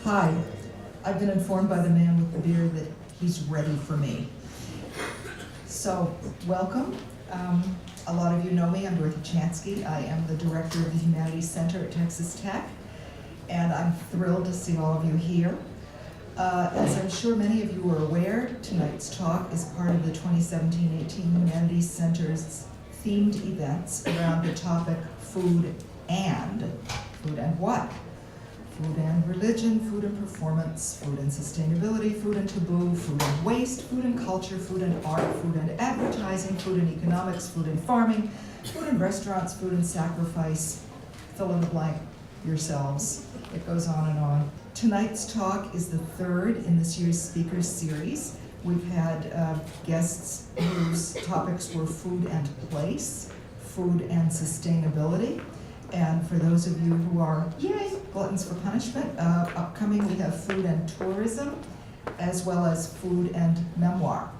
Hi, I've been informed by the man with the beard that he's ready for me. So, welcome. A lot of you know me, I'm Dorothy Chansky. I am the director of the Humanities Center at Texas Tech, and I'm thrilled to see all of you here. As I'm sure many of you are aware, tonight's talk is part of the 2017-18 Humanities Center's themed events around the topic food and what? Food and religion, food and performance, food and sustainability, food and taboo, food and waste, food and culture, food and art, food and advertising, food and economics, food and farming, food and restaurants, food and sacrifice. Fill in the blank yourselves. It goes on and on. Tonight's talk is the third in this year's speakers series. We've had guests whose topics were food and place, food and sustainability. And for those of you who are, yay, gluttons for punishment, upcoming we have food and tourism, as well as food and memoir.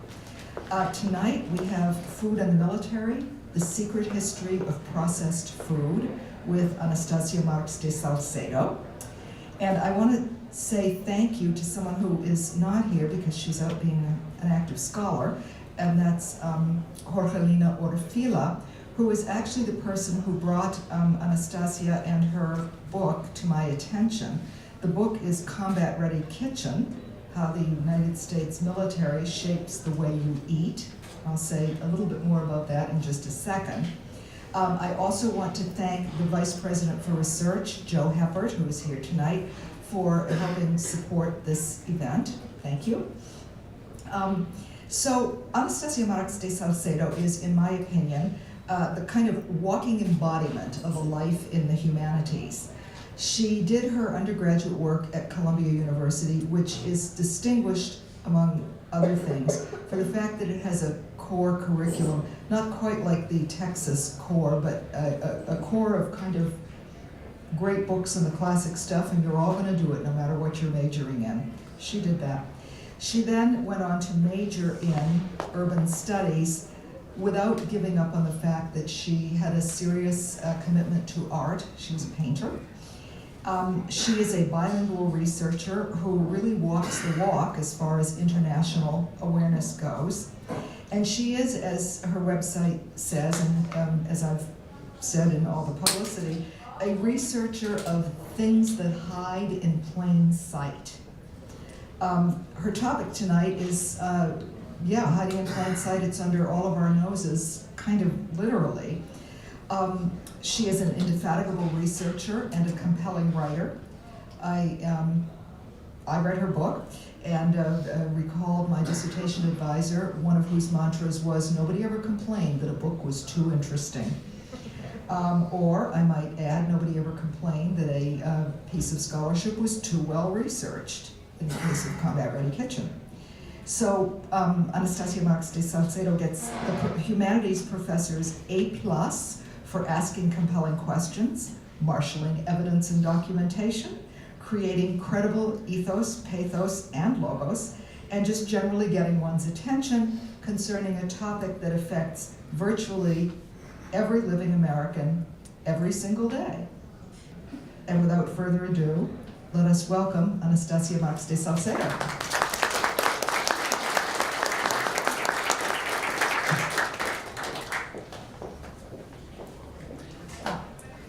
Tonight we have food and the military, the secret history of processed food, with Anastasia Marx de Salcedo. And I want to say thank you to someone who is not here because she's out being an active scholar, and that's Jorgelina Orfila, who is actually the person who brought Anastasia and her book to my attention. The book is Combat Ready Kitchen, How the United States Military Shapes the Way You Eat. I'll say a little bit more about that in just a second. I also want to thank the Vice President for Research, Joe Heppert, who is here tonight, for helping support this event. Thank you. So Anastasia Marx de Salcedo is, in my opinion, the kind of walking embodiment of a life in the humanities. She did her undergraduate work at Columbia University, which is distinguished, among other things, for the fact that it has a core curriculum, not quite like the Texas core, but a core of kind of great books and the classic stuff, and you're all going to do it no matter what you're majoring in. She did that. She then went on to major in urban studies, without giving up on the fact that she had a serious commitment to art. She was a painter. She is a bilingual researcher who really walks the walk as far as international awareness goes. And she is, as her website says, and as I've said in all the publicity, a researcher of things that hide in plain sight. Her topic tonight is hiding in plain sight. It's under all of our noses, kind of literally. She is an indefatigable researcher and a compelling writer. I read her book and recalled my dissertation advisor, one of whose mantras was, nobody ever complained that a book was too interesting. Or, I might add, nobody ever complained that a piece of scholarship was too well researched, in the case of Combat Ready Kitchen. So Anastasia Marx de Salcedo gets the humanities professor's A+ for asking compelling questions, marshaling evidence and documentation, creating credible ethos, pathos, and logos, and just generally getting one's attention concerning a topic that affects virtually every living American every single day. And without further ado, let us welcome Anastasia Marx de Salcedo.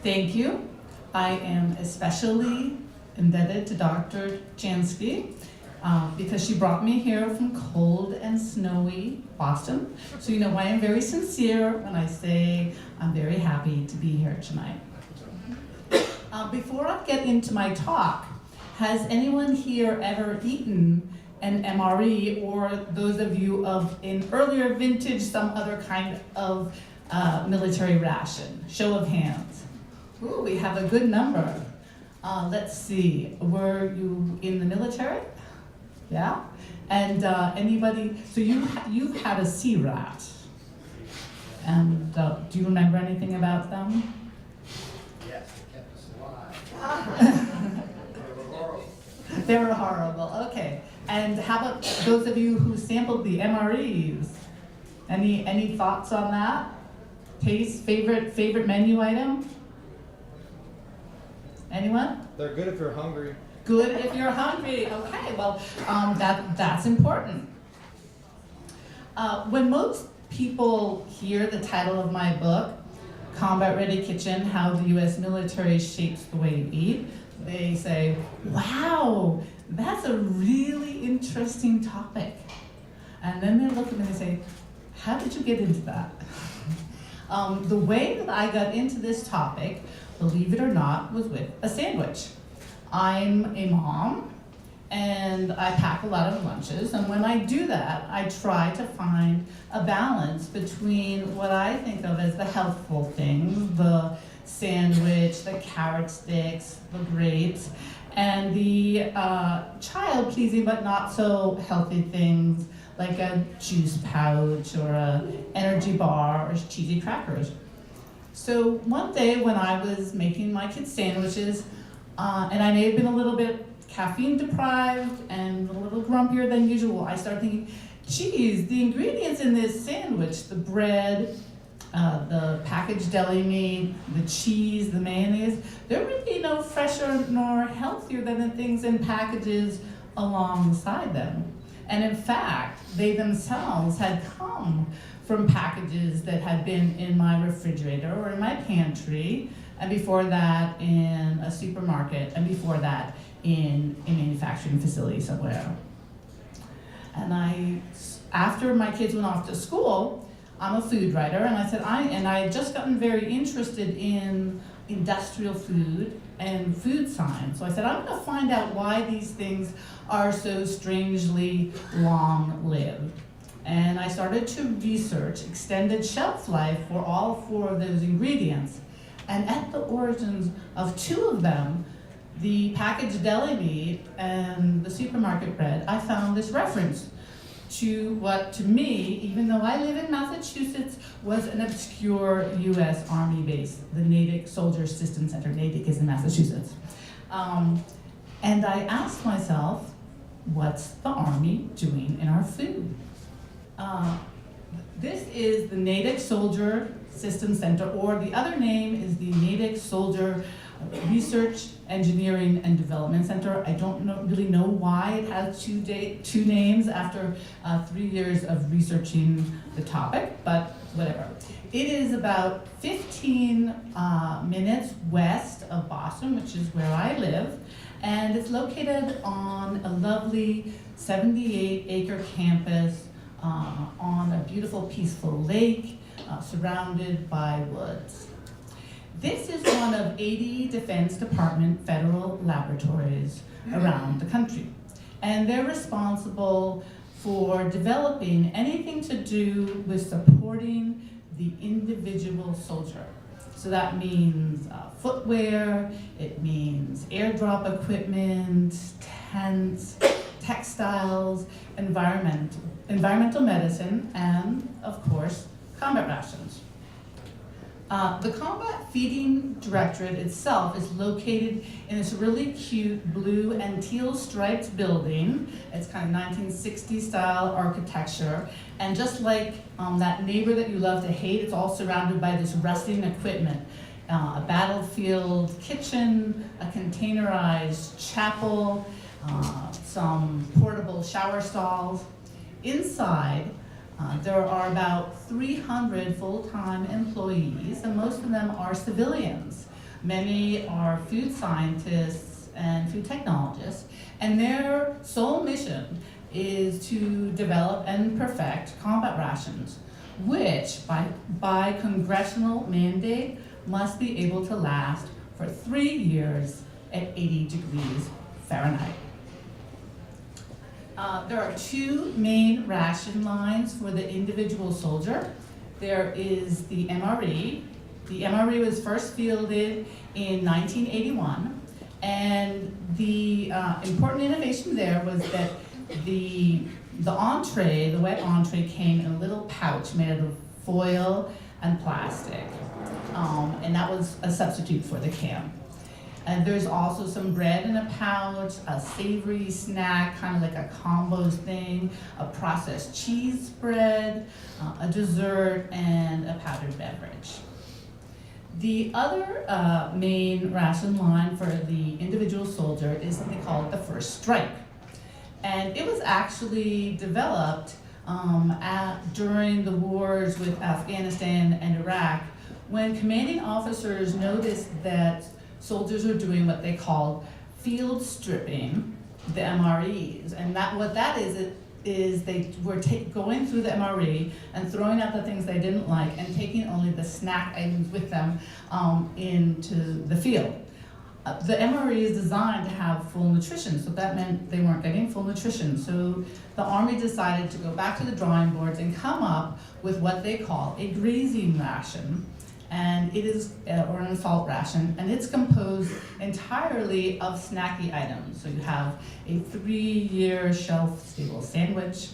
Thank you. I am especially indebted to Dr. Chansky because she brought me here from cold and snowy Boston. So you know I am very sincere when I say I'm very happy to be here tonight. Before I get into my talk, has anyone here ever eaten an MRE, or those of you of an earlier vintage, some other kind of military ration? Show of hands. Ooh, we have a good number. Let's see, were you in the military? Yeah? And anybody, so you've had a sea rat. And do you remember anything about them? Yes, they kept us alive. They were horrible. They were horrible, okay. And how about those of you who sampled the MREs? Any thoughts on that? Taste, favorite menu item? Anyone? They're good if you're hungry. Good if you're hungry. Okay, well, that's important. When most people hear the title of my book, Combat Ready Kitchen, How the U.S. Military Shapes the Way You Eat, they say, wow, that's a really interesting topic. And then they look at me and they say, how did you get into that? The way that I got into this topic, believe it or not, was with a sandwich. I'm a mom, and I pack a lot of lunches, and when I do that, I try to find a balance between what I think of as the healthful things, the sandwich, the carrot sticks, the grapes, and the child-pleasing but not so healthy things like a juice pouch or an energy bar or cheesy crackers. So one day when I was making my kids sandwiches, and I may have been a little bit caffeine deprived and a little grumpier than usual, I started thinking, geez, the ingredients in this sandwich, the bread, the packaged deli meat, the cheese, the mayonnaise, they're really no fresher nor healthier than the things in packages alongside them. And in fact, they themselves had come from packages that had been in my refrigerator or in my pantry, and before that in a supermarket, and before that in a manufacturing facility somewhere. And after my kids went off to school, I'm a food writer, and I said, I had just gotten very interested in industrial food and food science. So I said, I'm gonna find out why these things are so strangely long-lived. And I started to research extended shelf life for all 4 of those ingredients. And at the origins of 2 of them, the packaged deli meat and the supermarket bread, I found this reference to what, to me, even though I live in Massachusetts, was an obscure US Army base, the Natick Soldier System Center. Natick is in Massachusetts. And I asked myself, what's the Army doing in our food? This is the Natick Soldier System Center, or the other name is the Natick Soldier Research, Engineering, and Development Center. I don't really know why it has two names after 3 years of researching the topic, but whatever. It is about 15 minutes west of Boston, which is where I live, and it's located on a lovely 78-acre campus on a beautiful, peaceful lake surrounded by woods. This is one of 80 Defense Department federal laboratories around the country. And they're responsible for developing anything to do with supporting the individual soldier. So that means footwear, it means airdrop equipment, tents, textiles, environmental medicine, and of course, combat rations. The Combat Feeding Directorate itself is located in this really cute blue and teal striped building. It's kind of 1960s style architecture. And just like that neighbor that you love to hate, it's all surrounded by this rusting equipment. A battlefield kitchen, a containerized chapel, some portable shower stalls. Inside, there are about 300 full-time employees, and most of them are civilians. Many are food scientists and food technologists, and their sole mission is to develop and perfect combat rations, which, by congressional mandate, must be able to last for 3 years at 80 degrees Fahrenheit. There are 2 main ration lines for the individual soldier. There is the MRE. The MRE was first fielded in 1981, and the important innovation there was that the entree, the wet entree, came in a little pouch made out of foil and plastic, and that was a substitute for the can. And there's also some bread in a pouch, a savory snack, kind of like a combos thing, a processed cheese spread, a dessert, and a powdered beverage. The other main ration line for the individual soldier is something called the first strike. And it was actually developed during the wars with Afghanistan and Iraq, when commanding officers noticed that soldiers were doing what they called field stripping the MREs. And what that is they were going through the MRE and throwing out the things they didn't like and taking only the snack items with them into the field. The MRE is designed to have full nutrition, so that meant they weren't getting full nutrition. So the Army decided to go back to the drawing boards and come up with what they call a grazing ration. And it is, or an assault ration, and it's composed entirely of snacky items. So you have a 3-year shelf-stable sandwich,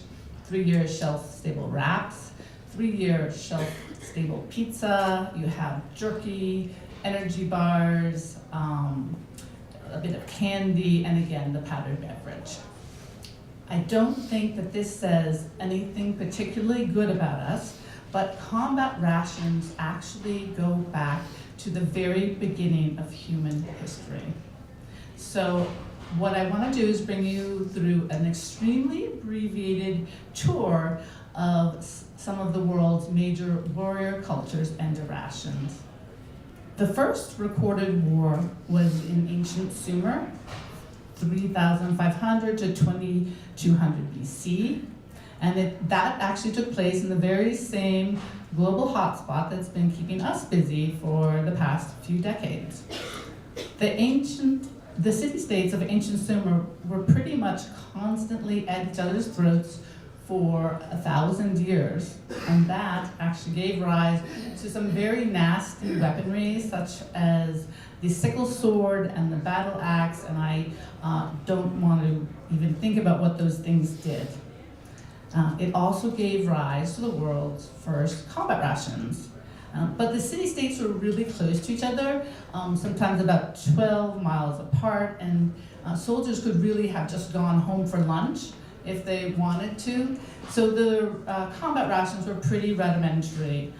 3-year shelf-stable wraps, 3-year shelf-stable pizza, you have jerky, energy bars, a bit of candy, and again, the powdered beverage. I don't think that this says anything particularly good about us, but combat rations actually go back to the very beginning of human history. So what I want to do is bring you through an extremely abbreviated tour of some of the world's major warrior cultures and their rations. The first recorded war was in ancient Sumer, 3,500 to 2,200 BC. And that actually took place in the very same global hotspot that's been keeping us busy for the past few decades. The city-states of ancient Sumer were pretty much constantly at each other's throats for 1,000 years. And that actually gave rise to some very nasty weaponry, such as the sickle sword and the battle axe, and I don't want to even think about what those things did. It also gave rise to the world's first combat rations. But the city-states were really close to each other, sometimes about 12 miles apart, and soldiers could really have just gone home for lunch if they wanted to. So the combat rations were pretty rudimentary.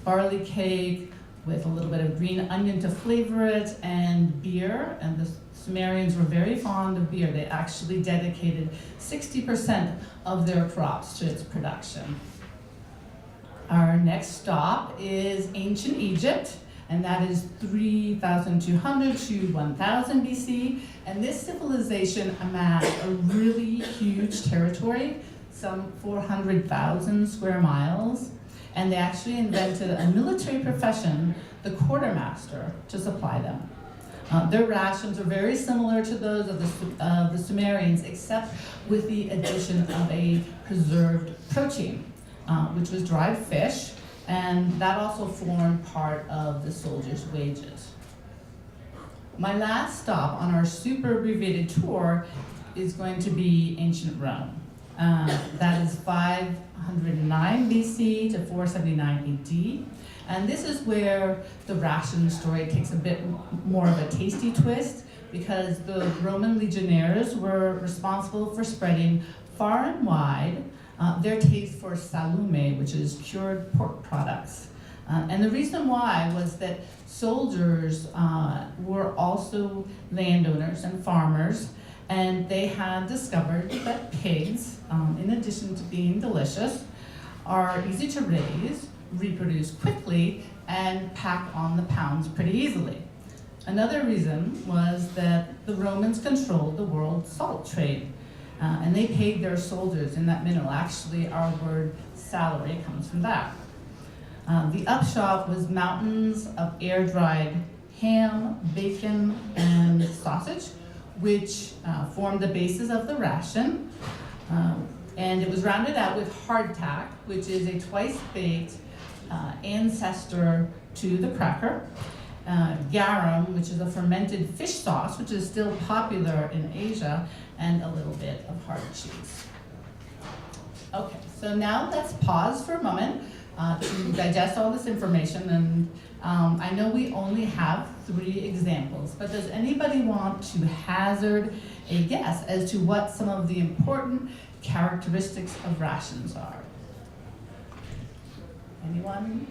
Barley cake with a little bit of green onion to flavor it, and beer, and the Sumerians were very fond of beer. They actually dedicated 60% of their crops to its production. Our next stop is ancient Egypt, and that is 3,200 to 1,000 BC. And this civilization amassed a really huge territory, some 400,000 square miles. And they actually invented a military profession, the quartermaster, to supply them. Their rations are very similar to those of the Sumerians, except with the addition of a preserved protein, which was dried fish, and that also formed part of the soldiers' wages. My last stop on our super abbreviated tour is going to be ancient Rome. That is 509 BC to 479 AD. And this is where the ration story takes a bit more of a tasty twist, because the Roman legionnaires were responsible for spreading far and wide their taste for salume, which is cured pork products. And the reason why was that soldiers were also landowners and farmers, and they had discovered that pigs, in addition to being delicious, are easy to raise, reproduce quickly, and pack on the pounds pretty easily. Another reason was that the Romans controlled the world's salt trade, and they paid their soldiers in that mineral. Actually, our word salary comes from that. The upshot was mountains of air-dried ham, bacon, and sausage, which formed the basis of the ration. And it was rounded out with hardtack, which is a twice-baked ancestor to the cracker. Garum, which is a fermented fish sauce, which is still popular in Asia, and a little bit of hard cheese. Okay, so now let's pause for a moment to digest all this information. And I know we only have 3 examples, but does anybody want to hazard a guess as to what some of the important characteristics of rations are? Anyone?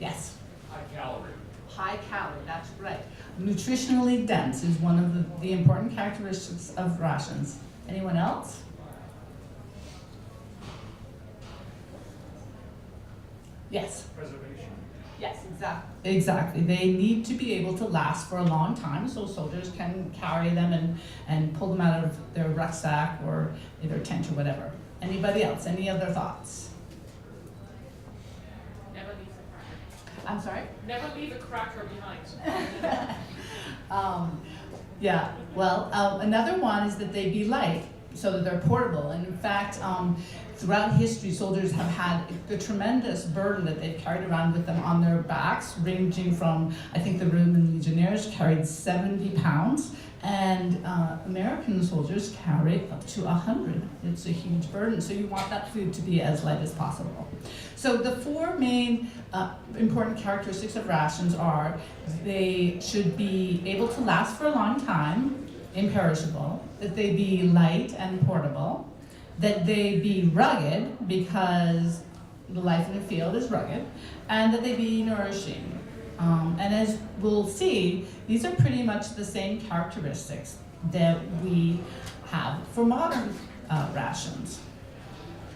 Yes. High calorie. High calorie, that's right. Nutritionally dense is one of the important characteristics of rations. Anyone else? Yes. Preservation. Yes, exactly. Exactly. They need to be able to last for a long time so soldiers can carry them and pull them out of their rucksack or their tent or whatever. Anybody else? Any other thoughts? Never leave a cracker. I'm sorry? Never leave a cracker behind. Yeah, well, another one is that they be light so that they're portable. And in fact, throughout history, soldiers have had the tremendous burden that they've carried around with them on their backs, ranging from, I think the Roman legionnaires carried 70 pounds, and American soldiers carry up to 100. It's a huge burden, so you want that food to be as light as possible. So the four main important characteristics of rations are they should be able to last for a long time, imperishable, that they be light and portable, that they be rugged because the life in the field is rugged, and that they be nourishing. And as we'll see, these are pretty much the same characteristics that we have for modern rations.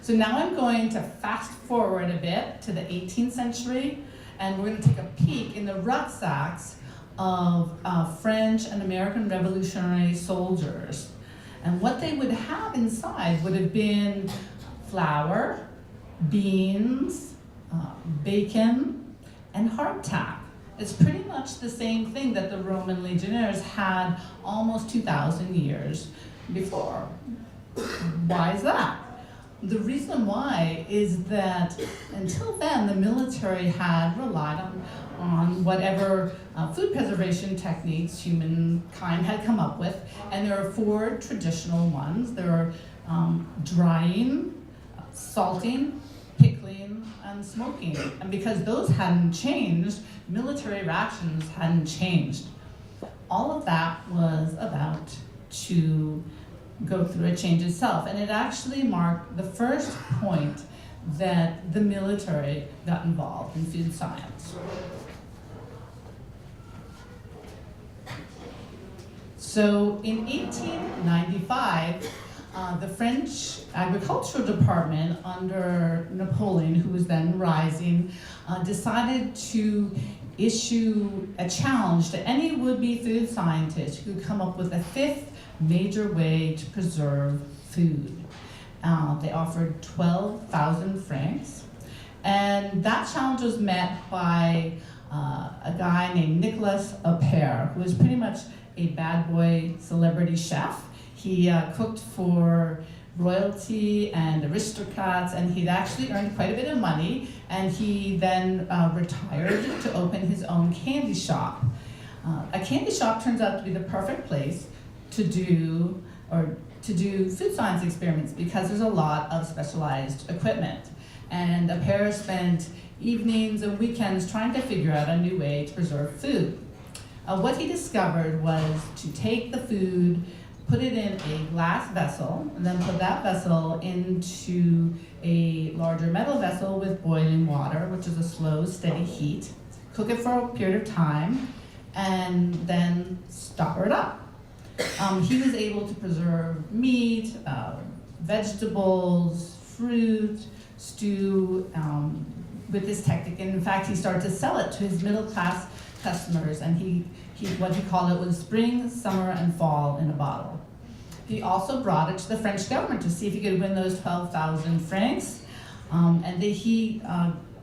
So now I'm going to fast forward a bit to the 18th century, and we're going to take a peek in the rucksacks of French and American Revolutionary soldiers. And what they would have inside would have been flour, beans, bacon, and hardtack. It's pretty much the same thing that the Roman legionnaires had almost 2,000 years before. Why is that? The reason why is that until then, the military had relied on whatever food preservation techniques humankind had come up with, and there are four traditional ones. There are drying, salting, pickling, and smoking. And because those hadn't changed, military rations hadn't changed. All of that was about to go through a change itself, and it actually marked the first point that the military got involved in food science. So in 1895, the French agricultural department under Napoleon, who was then rising, decided to issue a challenge to any would-be food scientist who could come up with a fifth major way to preserve food. They offered 12,000 francs, and that challenge was met by a guy named Nicolas Appert, who was pretty much a bad boy celebrity chef. He cooked for royalty and aristocrats, and he'd actually earned quite a bit of money, and he then retired to open his own candy shop. A candy shop turns out to be the perfect place to do food science experiments because there's a lot of specialized equipment. And Appert spent evenings and weekends trying to figure out a new way to preserve food. What he discovered was to take the food, put it in a glass vessel, and then put that vessel into a larger metal vessel with boiling water, which is a slow, steady heat. Cook it for a period of time, and then stir it up. He was able to preserve meat, vegetables, fruit, stew with this technique. And in fact, he started to sell it to his middle-class customers, and he what he called it was spring, summer, and fall in a bottle. He also brought it to the French government to see if he could win those 12,000 francs, and he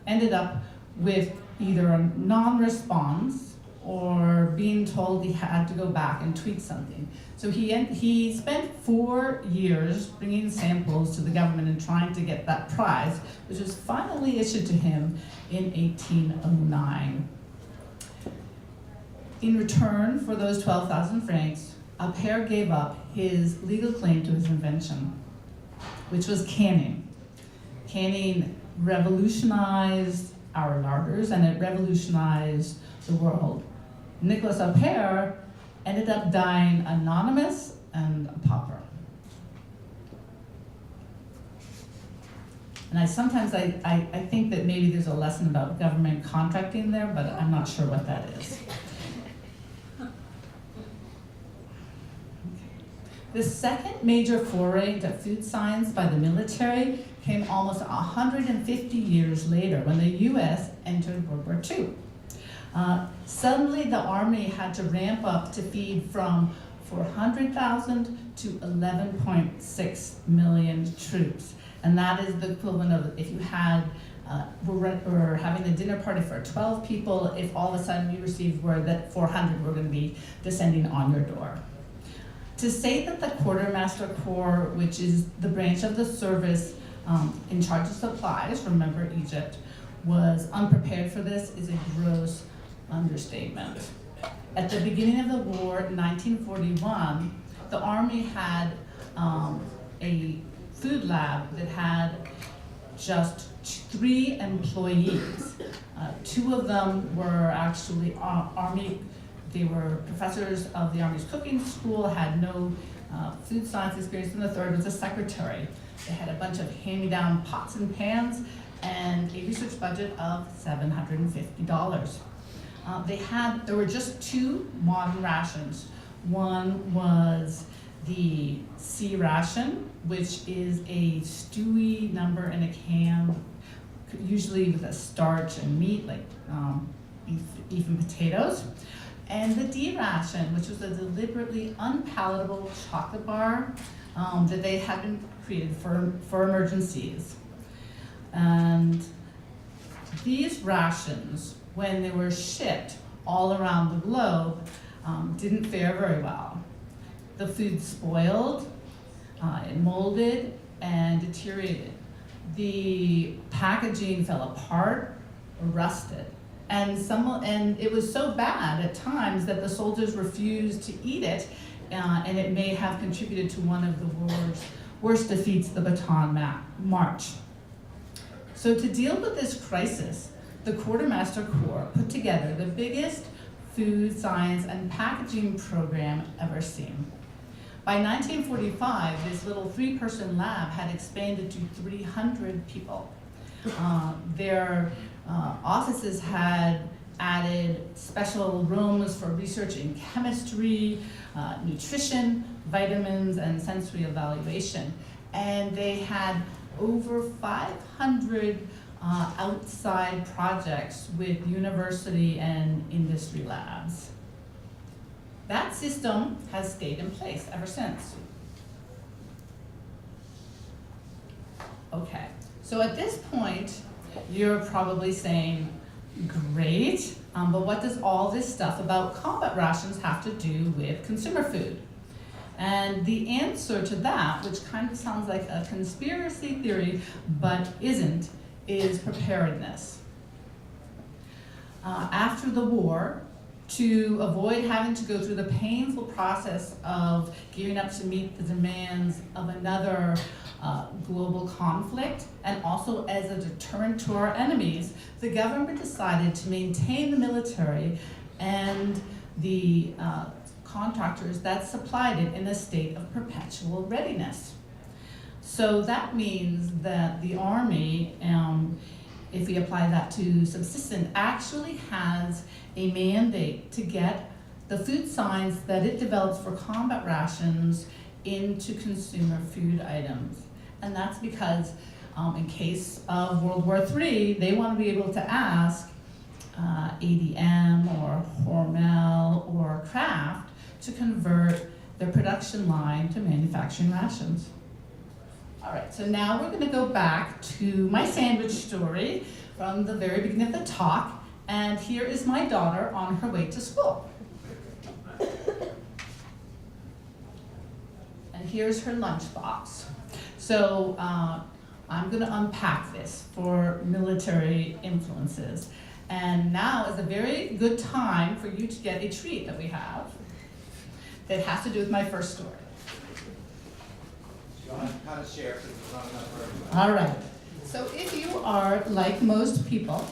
ended up with either a non-response or being told he had to go back and tweak something. So he spent 4 years bringing samples to the government and trying to get that prize, which was finally issued to him in 1809. In return for those 12,000 francs, Appert gave up his legal claim to his invention, which was canning. Canning revolutionized our larders, and it revolutionized the world. Nicolas Appert ended up dying anonymous and a pauper. And I think that maybe there's a lesson about government contracting there, but I'm not sure what that is. The second major foray into food science by the military came almost 150 years later when the US entered World War II. Suddenly the Army had to ramp up to feed from 400,000 to 11.6 million troops. And that is the equivalent of if you had, we're having a dinner party for 12 people, if all of a sudden you received word that 400 were going to be descending on your door. To say that the Quartermaster Corps, which is the branch of the service in charge of supplies, remember Egypt, was unprepared for this is a gross understatement. At the beginning of the war, in 1941, the Army had a food lab that had just 3 employees. 2 of them were actually Army. They were professors of the Army's cooking school, had no food science experience, and the third was a secretary. They had a bunch of hand-me-down pots and pans and a research budget of $750. There were just 2 modern rations. One was the C ration, which is a stewy number in a can, usually with a starch and meat, like beef and potatoes. And the D ration, which was a deliberately unpalatable chocolate bar that they had been created for emergencies. And these rations, when they were shipped all around the globe, didn't fare very well. The food spoiled, it molded, and deteriorated. The packaging fell apart or rusted. And it was so bad at times that the soldiers refused to eat it, and it may have contributed to one of the war's worst defeats, the Bataan March. So to deal with this crisis, the Quartermaster Corps put together the biggest food science and packaging program ever seen. By 1945, this little 3-person lab had expanded to 300 people. Their offices had added special rooms for research in chemistry, nutrition, vitamins, and sensory evaluation. And they had over 500 outside projects with university and industry labs. That system has stayed in place ever since. Okay, so at this point, you're probably saying, great, but what does all this stuff about combat rations have to do with consumer food? And the answer to that, which kind of sounds like a conspiracy theory, but isn't, is preparedness. After the war, to avoid having to go through the painful process of gearing up to meet the demands of another global conflict, and also as a deterrent to our enemies, the government decided to maintain the military and the contractors that supplied it in a state of perpetual readiness. So that means that the Army, if we apply that to subsistence, actually has a mandate to get the food science that it develops for combat rations into consumer food items. And that's because in case of World War III, they want to be able to ask ADM or Hormel or Kraft to convert their production line to manufacturing rations. All right, so now we're going to go back to my sandwich story from the very beginning of the talk. And here is my daughter on her way to school. And here's her lunchbox. So I'm going to unpack this for military influences. And now is a very good time for you to get a treat that we have that has to do with my first story. You'll have to share because it's not enough for everybody. All right. So if you are like most people,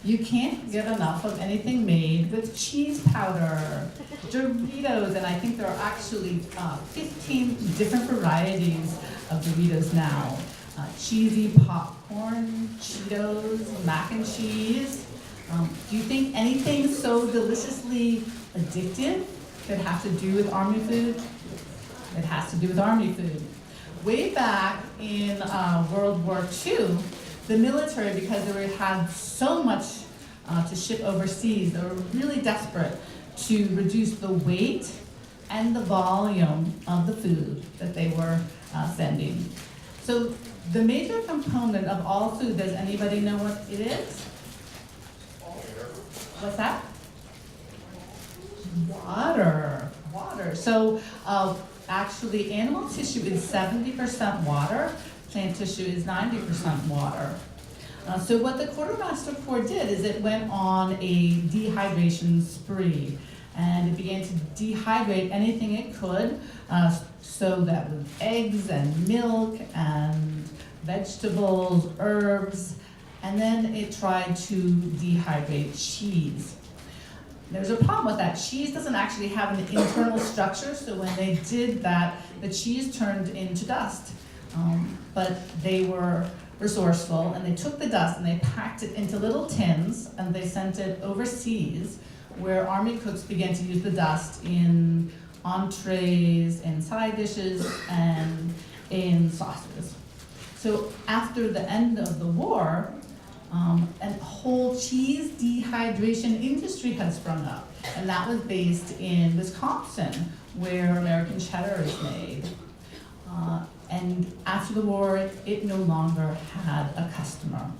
you can't get enough of anything made with cheese powder, Doritos, and I think there are actually 15 different varieties of Doritos now. cheesy popcorn, Cheetos, mac and cheese. Do you think anything so deliciously addictive could have to do with army food? It has to do with army food. Way back in World War II, the military, because they had so much to ship overseas, they were really desperate to reduce the weight and the volume of the food that they were sending. So the major component of all food, does anybody know what it is? What's that? Water. So actually animal tissue is 70% water, plant tissue is 90% water. So what the Quartermaster Corps did is it went on a dehydration spree, and it began to dehydrate anything it could, so that was eggs and milk and vegetables, herbs, and then it tried to dehydrate cheese. There's a problem with that. Cheese doesn't actually have an internal structure, so when they did that, the cheese turned into dust. But they were resourceful, and they took the dust and they packed it into little tins, and they sent it overseas, where army cooks began to use the dust in entrees, in side dishes, and in sauces. So after the end of the war, a whole cheese dehydration industry had sprung up, and that was based in Wisconsin, where American cheddar is made. And after the war, it no longer had a customer.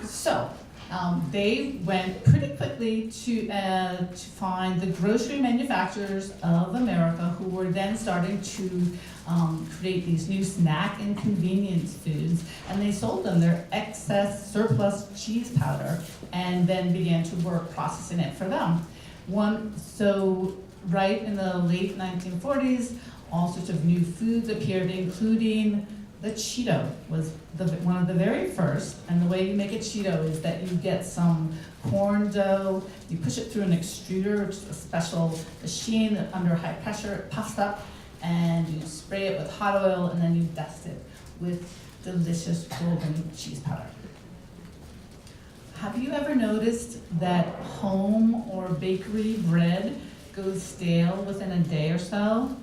So they went pretty quickly to find the grocery manufacturers of America, who were then starting to create these new snack and convenience foods, and they sold them their excess surplus cheese powder and then began to work processing it for them. So right in the late 1940s, all sorts of new foods appeared, including the Cheeto was one of the very first. And the way you make a Cheeto is that you get some corn dough, you push it through an extruder, which is a special machine that under high pressure it puffs up, and you spray it with hot oil, and then you dust it with delicious golden cheese powder. Have you ever noticed that home or bakery bread goes stale within a day or so?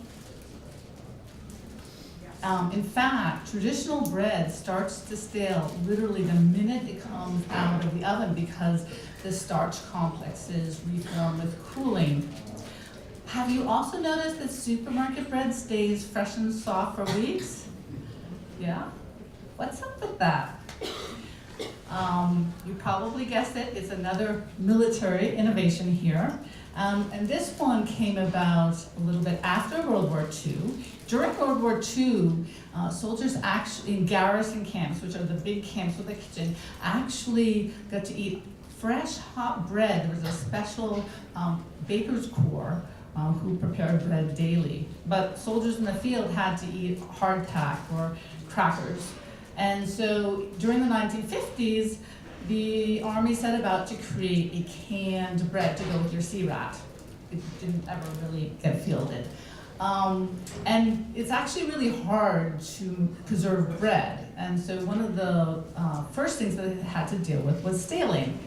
In fact, traditional bread starts to stale literally the minute it comes out of the oven, because the starch complexes reform with cooling. Have you also noticed that supermarket bread stays fresh and soft for weeks? Yeah? What's up with that? You probably guessed it, it's another military innovation here. And this one came about a little bit after World War II. During World War II, soldiers actually, in garrison camps, which are the big camps with a kitchen, actually got to eat fresh, hot bread. There was a special baker's corps who prepared bread daily. But soldiers in the field had to eat hardtack or crackers. And so during the 1950s, the Army set about to create a canned bread to go with your sea-rat. It didn't ever really get fielded. And it's actually really hard to preserve bread. And so one of the first things that it had to deal with was staling.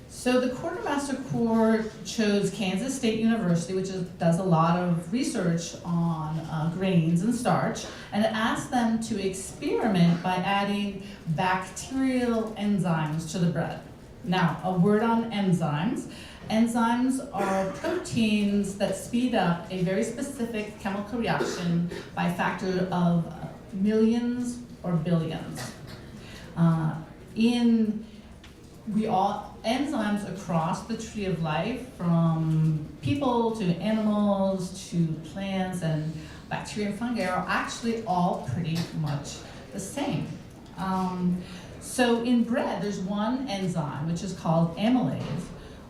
So the Quartermaster Corps chose Kansas State University, which does a lot of research on grains and starch, and it asked them to experiment by adding bacterial enzymes to the bread. Now, a word on enzymes. Enzymes are proteins that speed up a very specific chemical reaction by a factor of millions or billions. Enzymes across the tree of life, from people to animals to plants and bacteria and fungi, are actually all pretty much the same. So in bread, there's one enzyme, which is called amylase,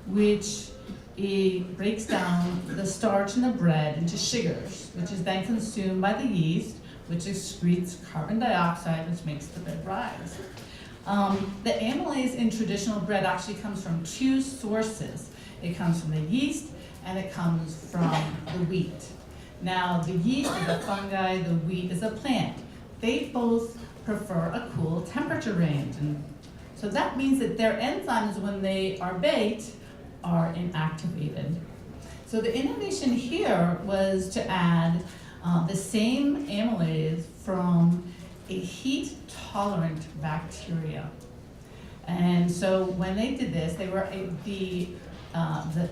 which it breaks down the starch in the bread into sugars, which is then consumed by the yeast, which excretes carbon dioxide, which makes the bread rise. The amylase in traditional bread actually comes from two sources. It comes from the yeast, and it comes from the wheat. Now, the yeast is a fungi, the wheat is a plant. They both prefer a cool temperature range. And so that means that their enzymes, when they are baked, are inactivated. So the innovation here was to add the same amylase from a heat-tolerant bacteria. And so when they did this, the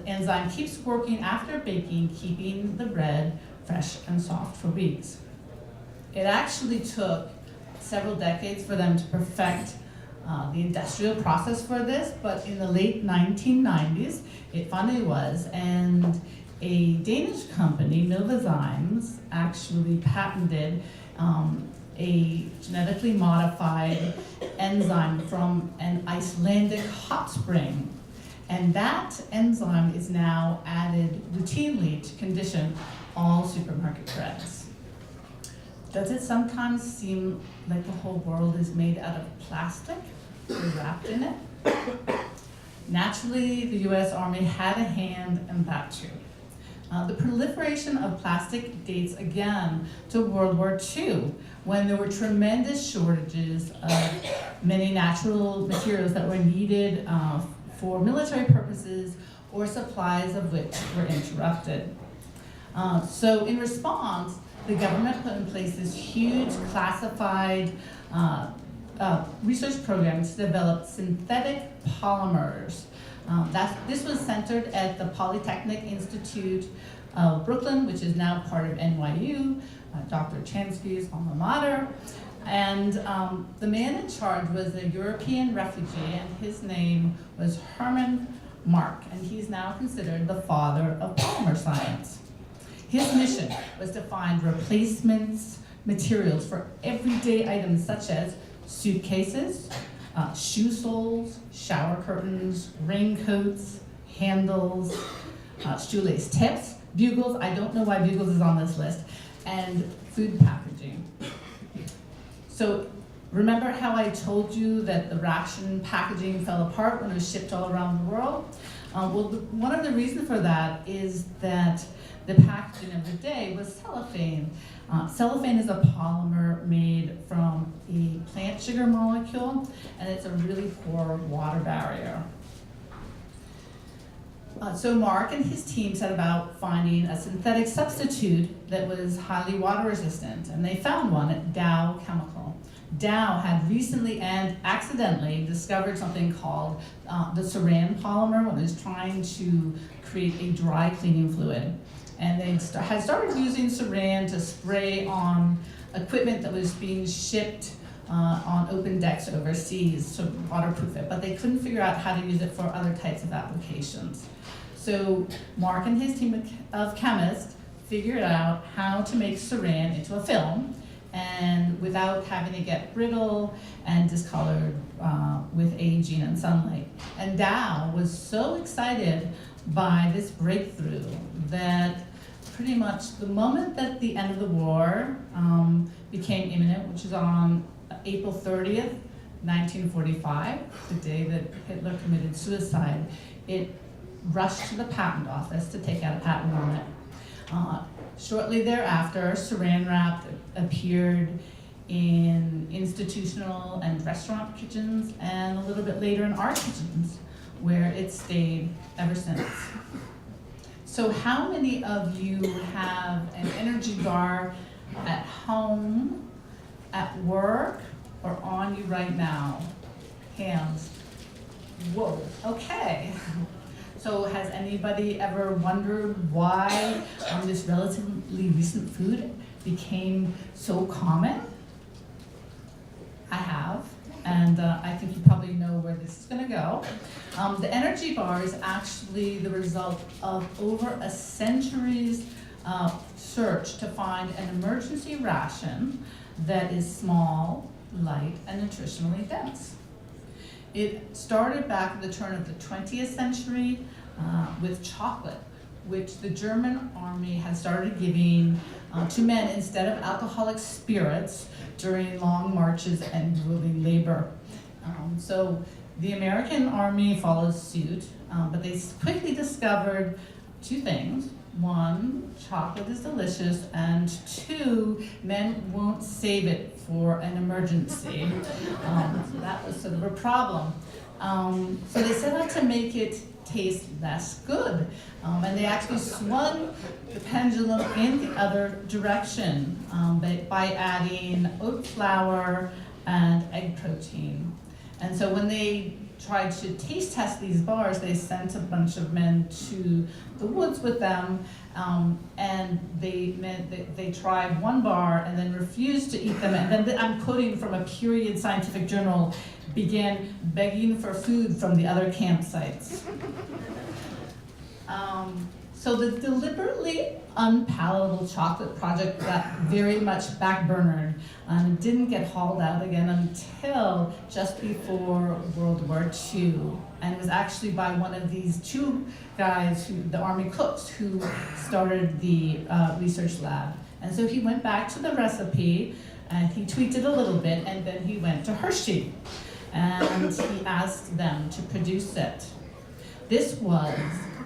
enzyme keeps working after baking, keeping the bread fresh and soft for weeks. It actually took several decades for them to perfect the industrial process for this, but in the late 1990s, it finally was, and a Danish company, Novozymes, actually patented a genetically modified enzyme from an Icelandic hot spring. And that enzyme is now added routinely to condition all supermarket breads. Does it sometimes seem like the whole world is made out of plastic or wrapped in it? Naturally, the US Army had a hand in that too. The proliferation of plastic dates again to World War II, when there were tremendous shortages of many natural materials that were needed for military purposes, or supplies of which were interrupted. So in response, the government put in place this huge classified research program to develop synthetic polymers. This was centered at the Polytechnic Institute of Brooklyn, which is now part of NYU, Dr. Chansky's alma mater. And the man in charge was a European refugee, and his name was Hermann Mark, and he's now considered the father of polymer science. His mission was to find replacements, materials for everyday items such as suitcases, shoe soles, shower curtains, raincoats, handles, shoelace tips, bugles, I don't know why bugles is on this list, and food packaging. So remember how I told you that the ration packaging fell apart when it was shipped all around the world? One of the reasons for that is that the packaging of the day was cellophane. Cellophane is a polymer made from a plant sugar molecule, and it's a really poor water barrier. So Mark and his team set about finding a synthetic substitute that was highly water resistant, and they found one at Dow Chemical. Dow had recently and accidentally discovered something called the saran polymer when it was trying to create a dry cleaning fluid. And they had started using saran to spray on equipment that was being shipped on open decks overseas to waterproof it, but they couldn't figure out how to use it for other types of applications. So Mark and his team of chemists figured out how to make saran into a film, and without having it get brittle and discolored with aging and sunlight. And Dow was so excited by this breakthrough that pretty much the moment that the end of the war became imminent, which is on April 30th, 1945, the day that Hitler committed suicide, it rushed to the patent office to take out a patent on it. Shortly thereafter, saran wrap appeared in institutional and restaurant kitchens, and a little bit later in our kitchens, where it stayed ever since. So how many of you have an energy bar at home, at work, or on you right now? Hands. Whoa, okay. So has anybody ever wondered why this relatively recent food became so common? I have, and I think you probably know where this is gonna go. The energy bar is actually the result of over a century's search to find an emergency ration that is small, light, and nutritionally dense. It started back at the turn of the 20th century with chocolate, which the German army had started giving to men instead of alcoholic spirits during long marches and grueling labor. So the American army followed suit, but they quickly discovered two things. one, chocolate is delicious, and two, men won't save it for an emergency. So that was sort of a problem. So they set out to make it taste less good. And they actually swung the pendulum in the other direction by adding oat flour and egg protein. And so when they tried to taste test these bars, they sent a bunch of men to the woods with them, and they tried one bar and then refused to eat them. And then I'm quoting from a period scientific journal, began begging for food from the other campsites. So the deliberately unpalatable chocolate project got very much backburnered and didn't get hauled out again until just before World War II. And it was actually by one of these two guys, the Army cooks, who started the research lab. And so he went back to the recipe and he tweaked it a little bit, and then he went to Hershey and he asked them to produce it. This was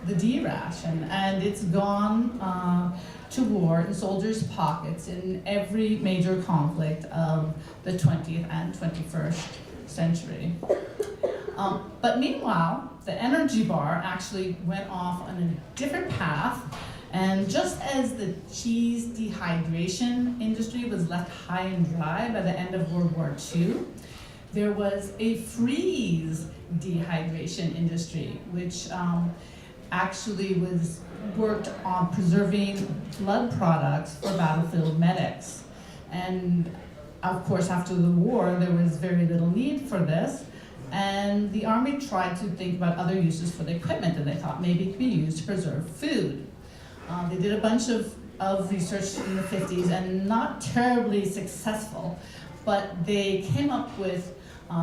the D ration, and it's gone to war in soldiers' pockets in every major conflict of the 20th and 21st century. But meanwhile, the energy bar actually went off on a different path, and just as the cheese dehydration industry was left high and dry by the end of World War II, there was a freeze dehydration industry, which actually worked on preserving blood products for battlefield medics. And of course, after the war, there was very little need for this. And the Army tried to think about other uses for the equipment, and they thought maybe it could be used to preserve food. They did a bunch of research in the 50s, and not terribly successful, but they came up with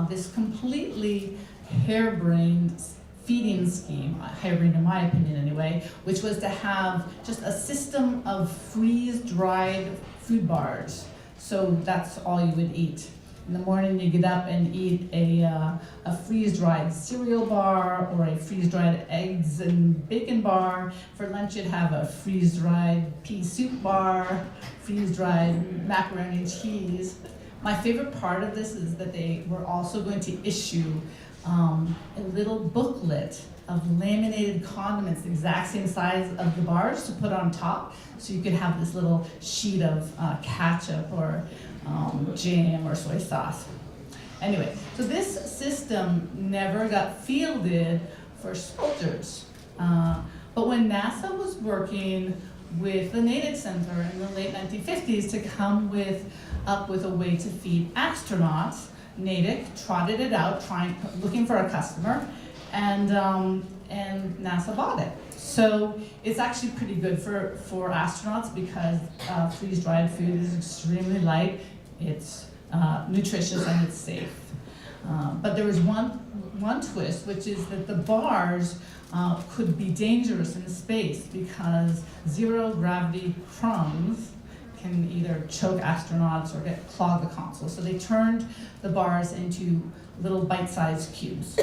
this completely harebrained feeding scheme, harebrained in my opinion anyway, which was to have just a system of freeze-dried food bars. So that's all you would eat. In the morning you get up and eat a freeze-dried cereal bar or a freeze-dried eggs and bacon bar. For lunch you'd have a freeze-dried pea soup bar, freeze-dried macaroni and cheese. My favorite part of this is that they were also going to issue a little booklet of laminated condiments, the exact same size of the bars, to put on top, so you could have this little sheet of ketchup or jam or soy sauce. Anyway, so this system never got fielded for soldiers. But when NASA was working with the Natick Center in the late 1950s to come up with a way to feed astronauts, Natick trotted it out, looking for a customer, and NASA bought it. So it's actually pretty good for astronauts because freeze-dried food is extremely light, it's nutritious, and it's safe. But there was one twist, which is that the bars could be dangerous in space because zero-gravity crumbs can either choke astronauts or clog the console. So they turned the bars into little bite-sized cubes.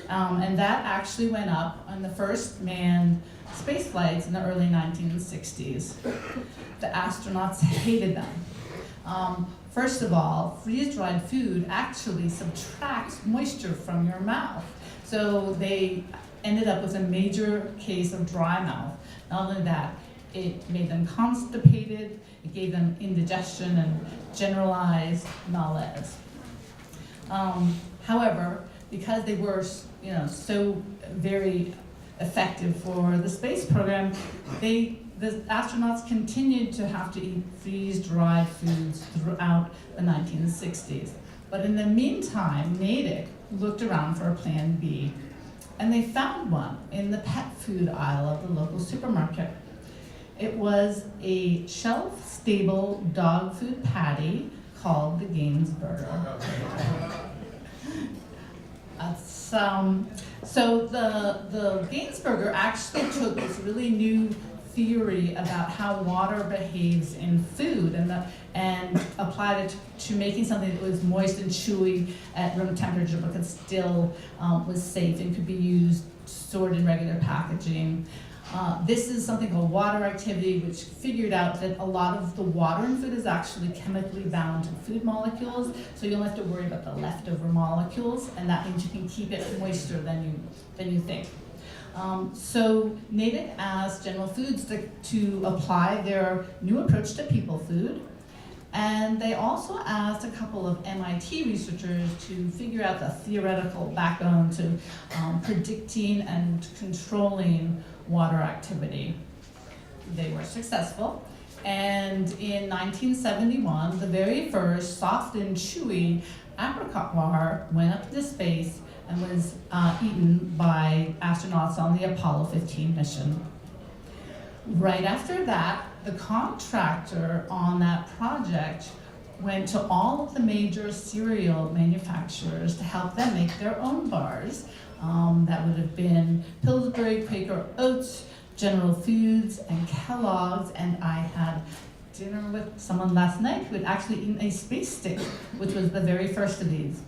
And that actually went up on the first manned space flights in the early 1960s. The astronauts hated them. First of all, freeze-dried food actually subtracts moisture from your mouth. So they ended up with a major case of dry mouth. Not only that, it made them constipated, it gave them indigestion and generalized malaise. However, because they were so very effective for the space program, the astronauts continued to have to eat freeze-dried foods throughout the 1960s. But in the meantime, Natick looked around for a plan B, and they found one in the pet food aisle of the local supermarket. It was a shelf-stable dog food patty called the Gainsburger. So the Gainsburger actually took this really new theory about how water behaves in food and applied it to making something that was moist and chewy at room temperature but could still was safe and could be used, stored in regular packaging. This is something called water activity, which figured out that a lot of the water in food is actually chemically bound to food molecules, so you don't have to worry about the leftover molecules, and that means you can keep it moister than you think. So Natick asked General Foods to apply their new approach to people food, and they also asked a couple of MIT researchers to figure out the theoretical backbone to predicting and controlling water activity. They were successful, and in 1971, the very first soft and chewy apricot bar went up into space and was eaten by astronauts on the Apollo 15 mission. Right after that, the contractor on that project went to all of the major cereal manufacturers to help them make their own bars. That would have been Pillsbury, Quaker Oats, General Foods, and Kellogg's, and I had dinner with someone last night who had actually eaten a space stick, which was the very first of these,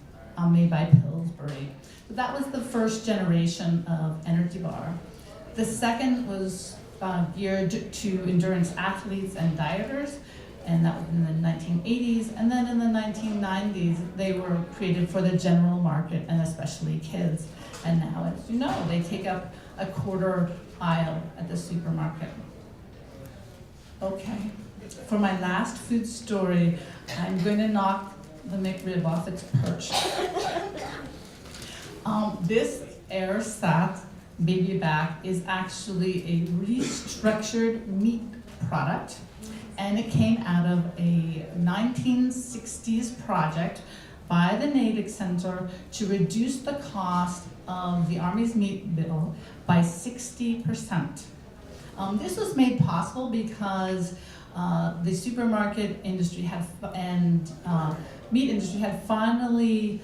made by Pillsbury. So that was the first generation of energy bar. The second was geared to endurance athletes and dieters, and that was in the 1980s. And then in the 1990s, they were created for the general market and especially kids. And now, as you know, they take up a quarter aisle at the supermarket. Okay, for my last food story, I'm going to knock the McRib off its perch. This air-sat baby back is actually a restructured meat product, and it came out of a 1960s project by the Natick Center to reduce the cost of the Army's meat bill by 60%. This was made possible because the supermarket industry and meat industry had finally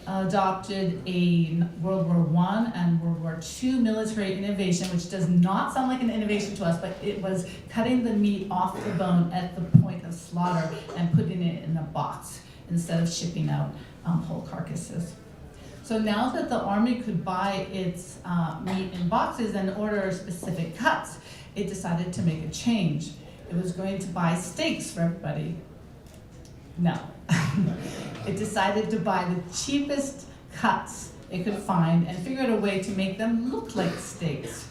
adopted a World War I and World War II military innovation, which does not sound like an innovation to us, but it was cutting the meat off the bone at the point of slaughter and putting it in a box instead of shipping out whole carcasses. So now that the Army could buy its meat in boxes and order specific cuts, it decided to make a change. It was going to buy steaks for everybody. No. It decided to buy the cheapest cuts it could find and figure out a way to make them look like steaks.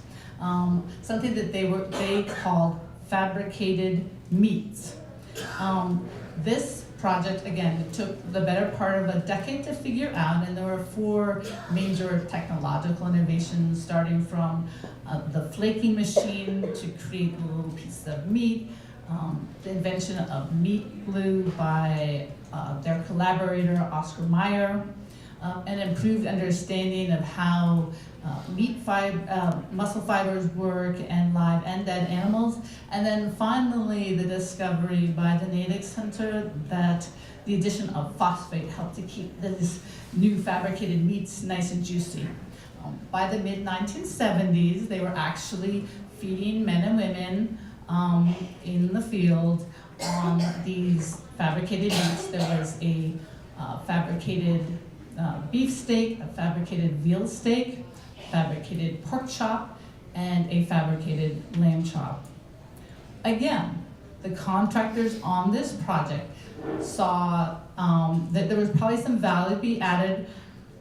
Something that they called fabricated meats. This project, again, it took the better part of a decade to figure out, and there were 4 major technological innovations, starting from the flaking machine to create a little piece of meat, the invention of meat glue by their collaborator, Oscar Mayer, an improved understanding of how muscle fibers work in live and dead animals, and then finally the discovery by the Natick Center that the addition of phosphate helped to keep these new fabricated meats nice and juicy. By the mid-1970s, they were actually feeding men and women in the field on these fabricated meats. There was a fabricated beef steak, a fabricated veal steak, fabricated pork chop, and a fabricated lamb chop. Again, the contractors on this project saw that there was probably some value to be added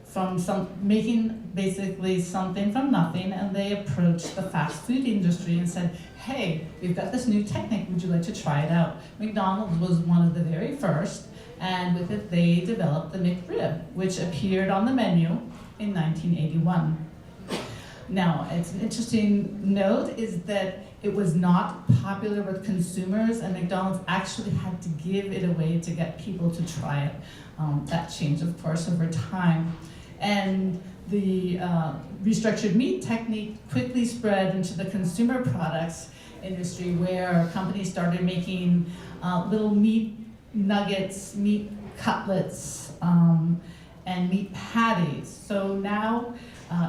from making basically something from nothing, and they approached the fast food industry and said, hey, we've got this new technique, would you like to try it out? McDonald's was one of the very first, and with it they developed the McRib, which appeared on the menu in 1981. Now, it's an interesting note is that it was not popular with consumers, and McDonald's actually had to give it away to get people to try it. That changed, of course, over time. And the restructured meat technique quickly spread into the consumer products industry, where companies started making little meat nuggets, meat cutlets, and meat patties. So now,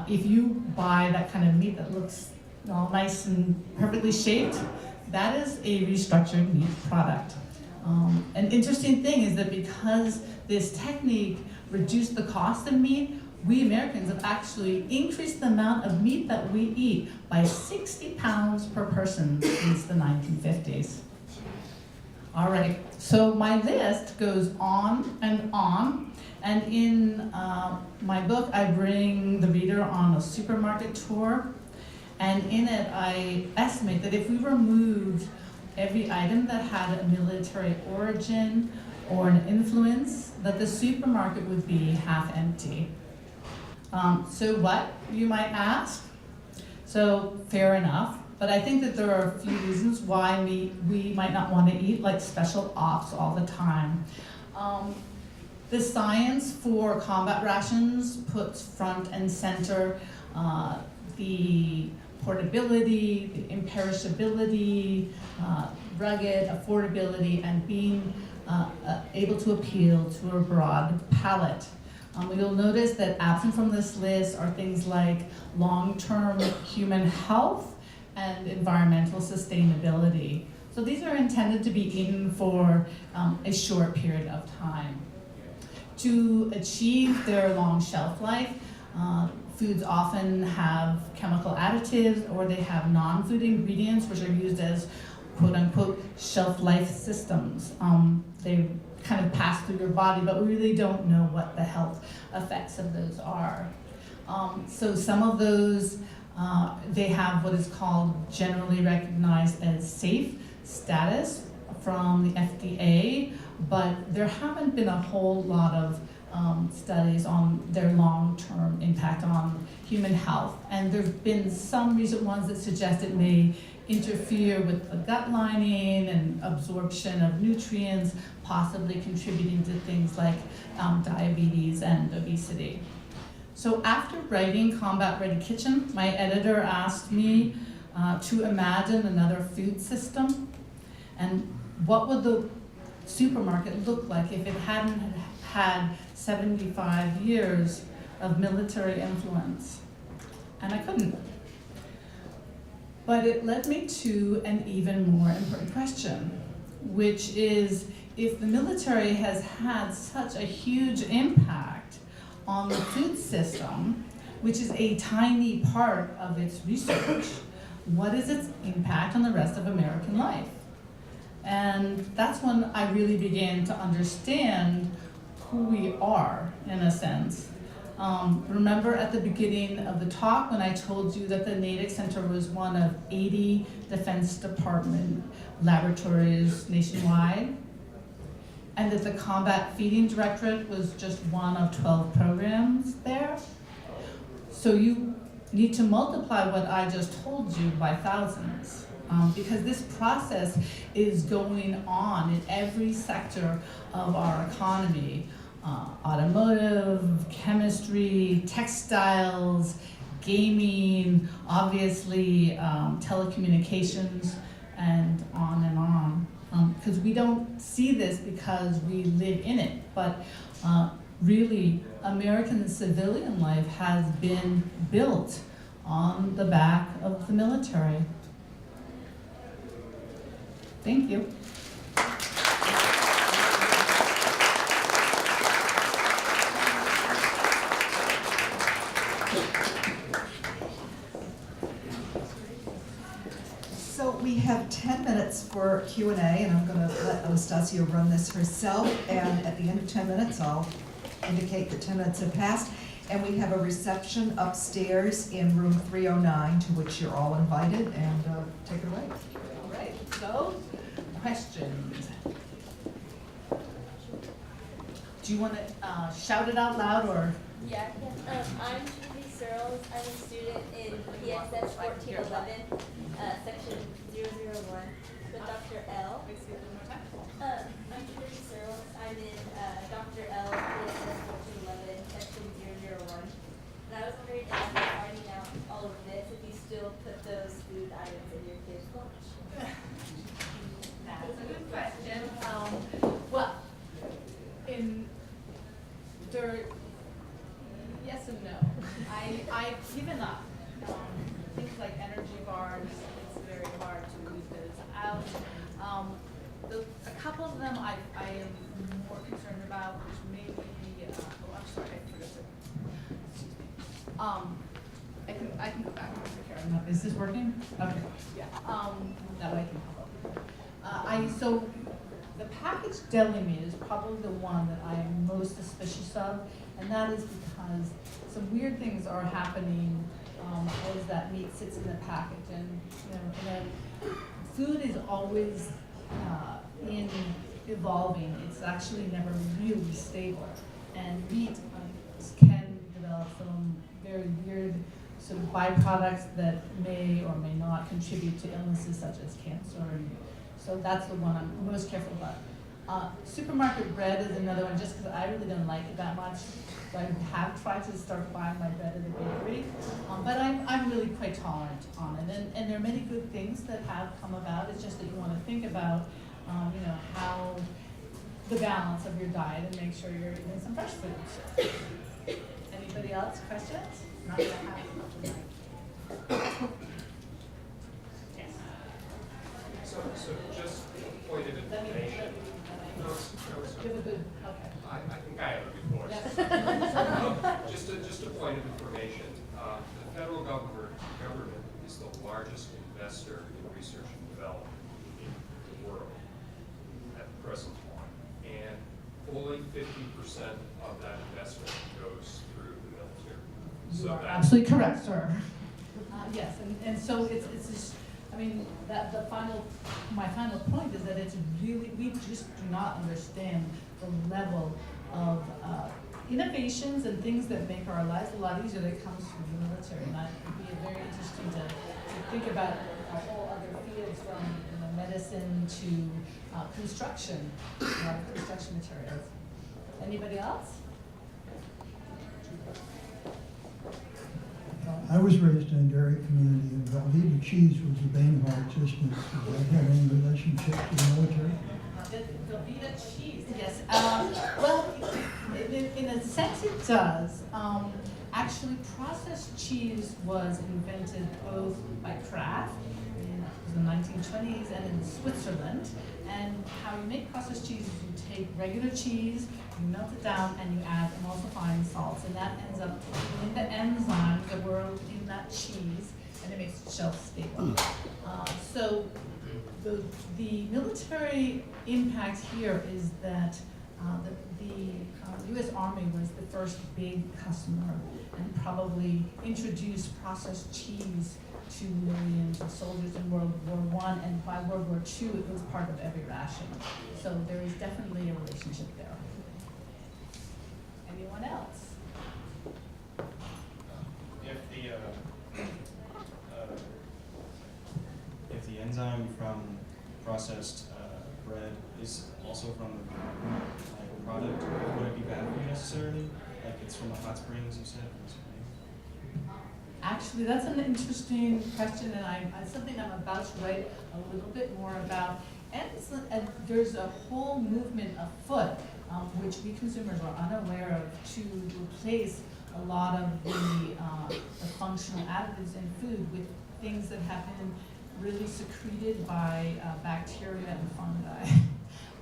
if you buy that kind of meat that looks all nice and perfectly shaped, that is a restructured meat product. An interesting thing is that because this technique reduced the cost of meat, we Americans have actually increased the amount of meat that we eat by 60 pounds per person since the 1950s. All right, so my list goes on, and in my book, I bring the reader on a supermarket tour, and in it, I estimate that if we removed every item that had a military origin or an influence, that the supermarket would be half empty. So what, you might ask? So fair enough, but I think that there are a few reasons why we might not want to eat like special ops all the time. The science for combat rations puts front and center the portability, the imperishability, rugged affordability, and being able to appeal to a broad palette. You'll notice that absent from this list are things like long-term human health and environmental sustainability. So these are intended to be eaten for a short period of time. To achieve their long shelf life, foods often have chemical additives or they have non-food ingredients which are used as quote-unquote shelf life systems. They kind of pass through your body, but we really don't know what the health effects of those are. So some of those, they have what is called generally recognized as safe status from the FDA, but there haven't been a whole lot of studies on their long-term impact on human health. And there have been some recent ones that suggest it may interfere with the gut lining and absorption of nutrients, possibly contributing to things like diabetes and obesity. So after writing Combat Ready Kitchen, my editor asked me to imagine another food system, and what would the supermarket look like if it hadn't had 75 years of military influence? And I couldn't. But it led me to an even more important question, which is, if the military has had such a huge impact on the food system, which is a tiny part of its research, what is its impact on the rest of American life? And that's when I really began to understand who we are, in a sense. Remember at the beginning of the talk when I told you that the Natick Center was one of 80 Defense Department laboratories nationwide? And that the Combat Feeding Directorate was just one of 12 programs there? So you need to multiply what I just told you by thousands. Because this process is going on in every sector of our economy. Automotive, chemistry, textiles, gaming, obviously telecommunications, and on. Because we don't see this because we live in it, but really American civilian life has been built on the back of the military. Thank you. So we have 10 minutes for Q&A, and I'm going to let Anastasia run this herself. And at the end of 10 minutes, I'll indicate that 10 minutes have passed. And we have a reception upstairs in room 309, to which you're all invited. And take it away. All right, so questions. Do you want to shout it out loud or? Yeah, I'm Julie Searles. I'm a student in PSS 1411, section 001 with Dr. L. I'm Julie Searles. I'm in Dr. L. PSS 1411, section 001. And I was wondering, after finding out all of this, if you still put those food items in your kids' lunch. That's a good question. Well, yes and no. I've given up. Things like energy bars, it's very hard to lose those out. A couple of them I am more concerned about, which may be, I'm sorry, I forgot to I can go back over here. Is this working? Okay, yeah. That way I can help out. So the packaged deli meat is probably the one that I am most suspicious of, and that is because some weird things are happening as that meat sits in the package, and food is always in evolving. It's actually never really stable, and meat can develop some very weird sort of byproducts that may or may not contribute to illnesses such as cancer. And so that's the one I'm most careful about. Supermarket bread is another one, just because I really don't like it that much. So I have tried to start buying my bread at the bakery, but I'm really quite tolerant on it. And there are many good things that have come about. It's just that you want to think about, how the balance of your diet and make sure you're eating some fresh foods. Anybody else? Questions? Not that I have. Yes. So just a point of information. No, Give a good, okay. I think I have a good voice. Just a point of information. The federal government is the largest investor in research and development in the world at the present point. And fully 50% of that investment goes through the military. You are that- absolutely correct, sir. Yes, and so it's just, I mean, my final point is that it's really, we just do not understand the level of innovations and things that make our lives a lot easier that comes from the military. And it would be very interesting to think about all other fields from medicine to construction materials. Anybody else? I was raised in a dairy community, and Velveeta cheese was the bane of our existence. Does that have any relationship to the military? Velveeta cheese, yes. Well, in a sense it does. Actually, processed cheese was invented both by Kraft in the 1920s and in Switzerland. And how you make processed cheese is you take regular cheese, you melt it down, and you add emulsifying salts, and that ends up in the enzymes that were in that cheese, and it makes it shelf stable. So the military impact here is that the U.S. Army was the first big customer and probably introduced processed cheese to millions of soldiers in World War I, and by World War II it was part of every ration. So there is definitely a relationship there. Anyone else? If the enzyme from processed bread is also from a product, would it be bad for you necessarily? Like it's from the hot springs, you said? Actually, that's an interesting question, and it's something I'm about to write a little bit more about. And there's a whole movement afoot, which we consumers are unaware of, to replace a lot of the functional additives in food with things that have been really secreted by bacteria and fungi.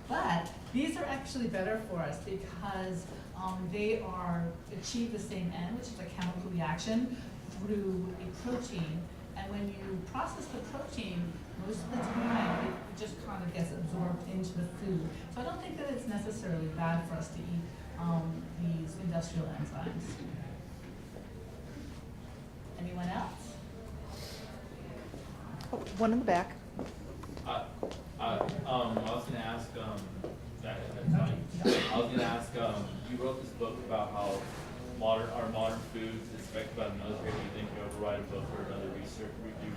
But these are actually better for us because they achieve the same end, which is a chemical reaction, through a protein. And when you process the protein, most of the time it just kind of gets absorbed into the food. So I don't think that it's necessarily bad for us to eat these industrial enzymes. Anyone else? Oh, one in the back. I was gonna ask, I was gonna ask, you wrote this book about how our modern foods is affected by the military. Do you think you ever write a book or another do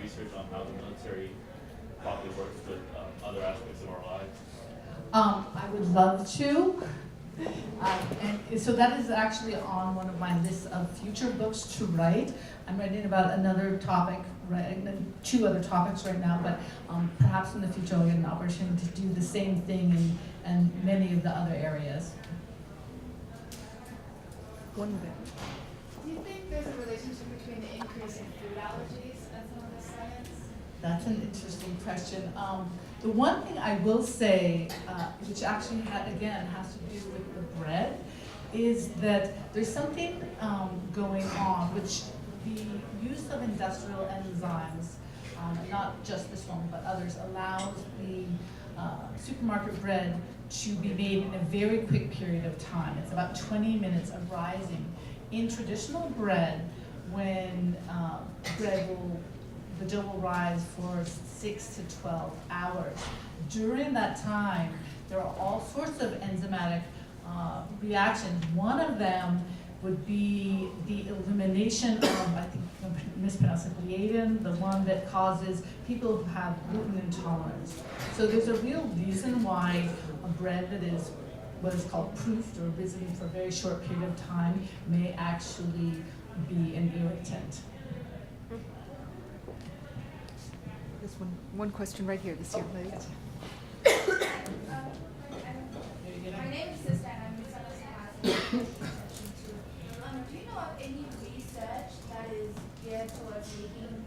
research on how the military probably works with other aspects of our lives? I would love to. And so that is actually on one of my lists of future books to write. I'm writing about another topic, two other topics right now, but perhaps in the future I'll get an opportunity to do the same thing in many of the other areas. One in the back. Do you think there's a relationship between the increase in food allergies and some of this science? That's an interesting question. The one thing I will say, which actually again has to do with the bread, is that there's something going on, which the use of industrial enzymes, not just this one, but others, allows the supermarket bread to be made in a very quick period of time. It's about 20 minutes of rising. In traditional bread, when the dough will rise for 6 to 12 hours. During that time, there are all sorts of enzymatic reactions. One of them would be the elimination of, I think I'm mispronouncing gliadin, the one that causes people who have gluten intolerance. So there's a real reason why a bread that is what is called proofed or risen for a very short period of time may actually be an irritant. This one question right here, this young lady. My name is Sister and I'm in section 2. Do you know of any research that is geared towards making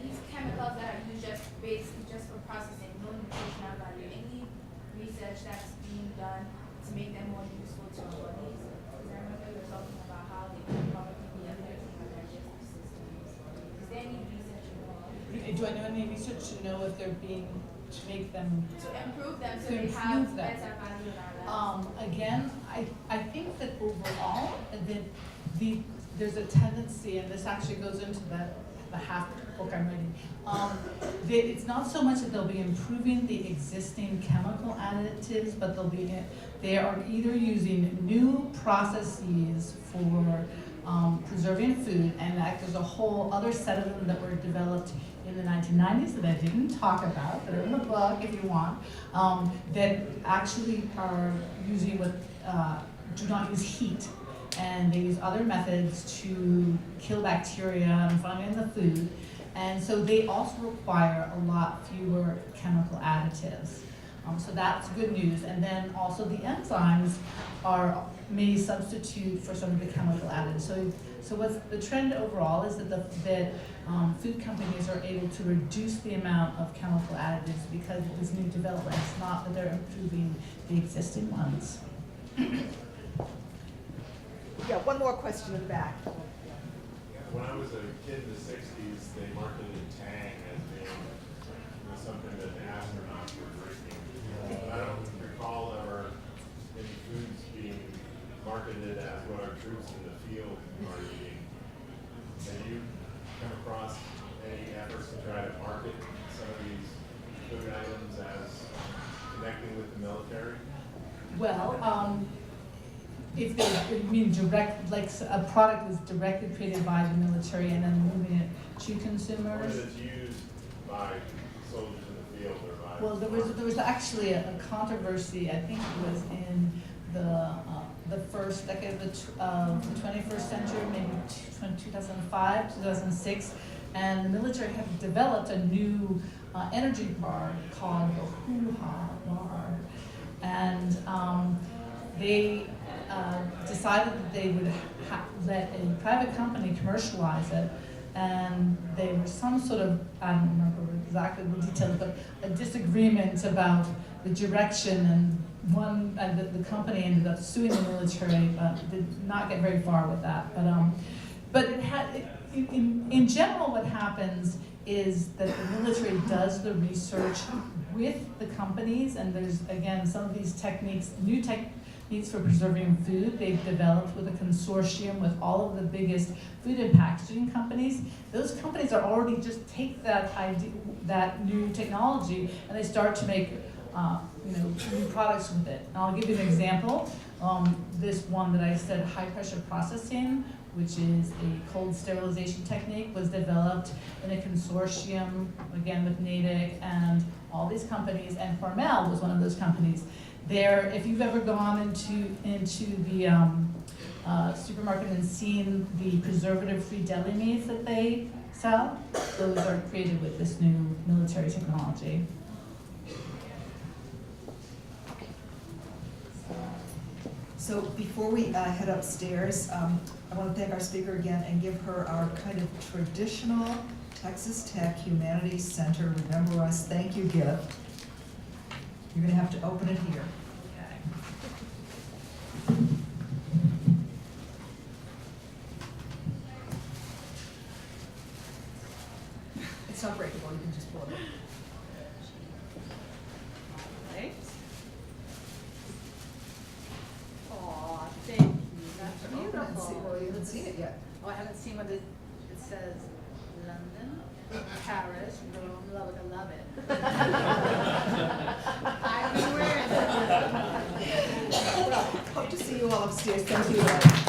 these chemicals that are used basically just for processing, no nutritional value? Any research that's being done to make them more useful to our bodies? Because I remember you were talking about how they can probably be affecting our digestive systems. Is there any research involved? Do I know any research to know if they're being, to make them, To improve them so To they have improve them. better value in our lives. again, I think that overall, there's a tendency, and this actually goes into the half book I'm writing, that it's not so much that they'll be improving the existing chemical additives, but they are either using new processes for preserving food, and there's a whole other set of them that were developed in the 1990s that I didn't talk about, that are in the book if you want, that actually are using do not use heat, and they use other methods to kill bacteria and fungi in the food, and so they also require a lot fewer chemical additives. So that's good news. And then also the enzymes may substitute for some of the chemical additives. So what's the trend overall is that food companies are able to reduce the amount of chemical additives because of this new development. It's not that they're improving the existing ones. Yeah, one more question in the back. When I was a kid in the 60s, they marketed Tang as being something that the astronauts were drinking. I don't recall ever any foods being marketed as what our troops in the field are eating. Have you come across any efforts to try to market some of these food items as connecting with the military? Well, if they mean direct, like a product is directly created by the military and then moving it to consumers. Or is it used by soldiers in the field or by? Well, there was actually a controversy. I think it was in the first decade of the 21st century, maybe 2005, 2006, and the military had developed a new energy bar called the Hoo-Ha bar, and they decided that they would let a private company commercialize it, and there was some sort of, I don't remember exactly the details, but a disagreement about the direction, and the company ended up suing the military, but did not get very far with that. But in general, what happens is that the military does the research with the companies, and there's, again, some of these techniques, new techniques for preserving food they've developed with a consortium with all of the biggest food and packaging companies. Those companies are already just take that idea, that new technology, and they start to make new products with it. And I'll give you an example. This one that I said, high pressure processing, which is a cold sterilization technique, was developed in a consortium, again with Natick and all these companies, and Hormel was one of those companies. There, if you've ever gone into the supermarket and seen the preservative-free deli meats that they sell, those are created with this new military technology. So before we head upstairs, I want to thank our speaker again and give her our kind of traditional Texas Tech Humanities Center Remember Us thank you gift. You're going to have to open it here. It's not breakable, you can just pull it up. Right. Aw, thank you, that's Open it and see, beautiful. well, you haven't seen it yet. Oh, I haven't seen what it says, London, Paris, Rome, love it, I love it. I've been wearing it. Well, hope to see you all upstairs. Thank you.